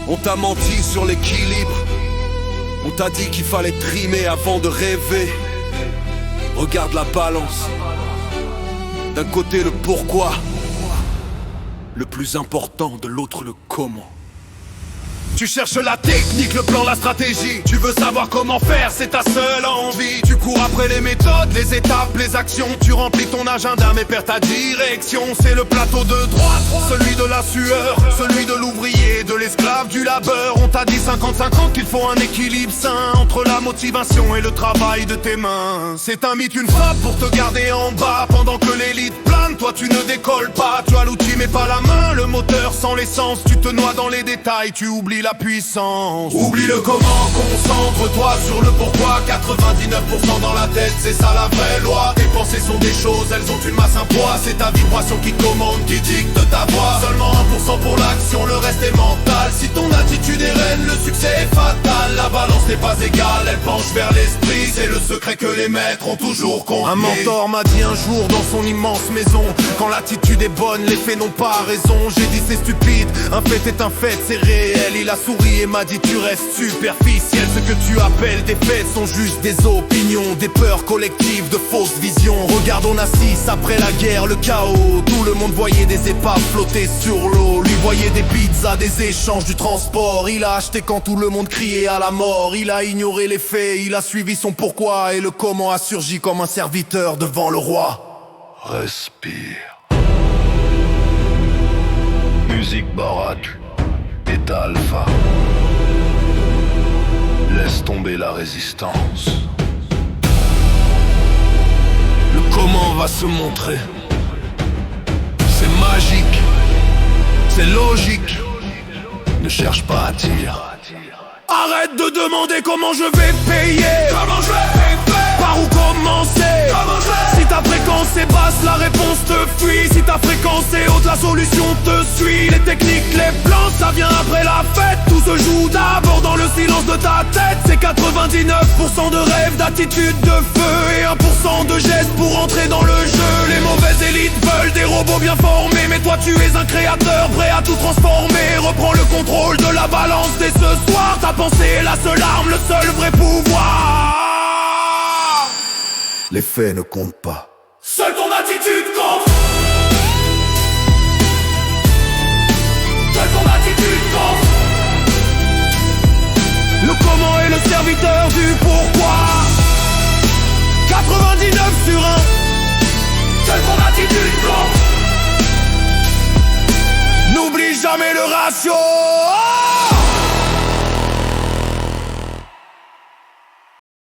On t'a menti sur l'équilibre. On t'a dit qu'il fallait trimer avant de rêver. Regarde la balance. D'un côté le pourquoi, le plus important, de l'autre le comment. Tu cherches la technique, le plan, la stratégie. Tu veux savoir comment faire, c'est ta seule envie. Tu cours après les méthodes, les étapes, les actions. Tu remplis ton agenda mais perds ta direction. C'est le plateau de droite, celui de la sueur, celui de l'ouvrier, de l'esclave, du labeur. On t'a dit 50-50 qu'il faut un équilibre sain entre la motivation et le travail de tes mains. C'est un mythe, une frappe pour te garder en bas. Pendant que l'élite plane, toi tu ne décolles pas. Tu as l'outil mais pas la main, le moteur sans l'essence. Tu te noies dans les détails, tu oublies la puissance. Oublie le comment, concentre-toi sur le pourquoi. 99% dans la tête, c'est ça la vraie loi. Tes pensées sont des choses, elles ont une masse, un poids. C'est ta vibration qui commande, qui dicte ta voix. Seulement 1% pour l'action, le reste est mental. Si ton attitude est reine, le succès est fatal. La balance n'est pas égale, elle penche vers l'esprit. C'est le secret que les maîtres ont toujours compris. Un mentor m'a dit un jour dans son immense maison: quand l'attitude est bonne, les faits n'ont pas raison. J'ai dit c'est stupide, un fait est un fait, c'est réel. Il a souri et m'a dit tu restes superficiel. Ce que tu appelles des faits sont juste des opinions, des peurs collectives, de fausses visions. Regarde, on assiste après la guerre, le chaos. Tout le monde voyait des épaves flotter sur l'eau. Lui voyait des pizzas, des échanges, du transport. Il a acheté quand tout le monde criait à la mort. Il a ignoré les faits, il a suivi son pourquoi. Et le comment a surgi comme un serviteur devant le roi. Respire. Musique baraque, état alpha. Laisse tomber la résistance. Le comment va se montrer. C'est magique, c'est logique. Ne cherche pas à dire. Arrête de demander comment je vais payer. Comment je vais faire? Par où commencer? Comment je vais? Si ta fréquence est basse, la réponse te fuit. Si ta fréquence est haute, la solution te suit. Les techniques, les plans, ça vient après la fête. Tout se joue d'abord dans le silence de ta tête. C'est 99% de rêves, d'attitude, de feu et 1% de gestes pour entrer dans le jeu. Les mauvaises élites veulent des robots bien formés, mais toi tu es un créateur prêt à tout transformer. Reprends le contrôle de la balance dès ce soir. Ta pensée est la seule arme, le seul vrai pouvoir. Les faits ne comptent pas. Seule ton attitude compte. Seule ton attitude compte. Le comment est le serviteur du pourquoi. 99 sur 1. Seule ton attitude compte. N'oublie jamais le ratio.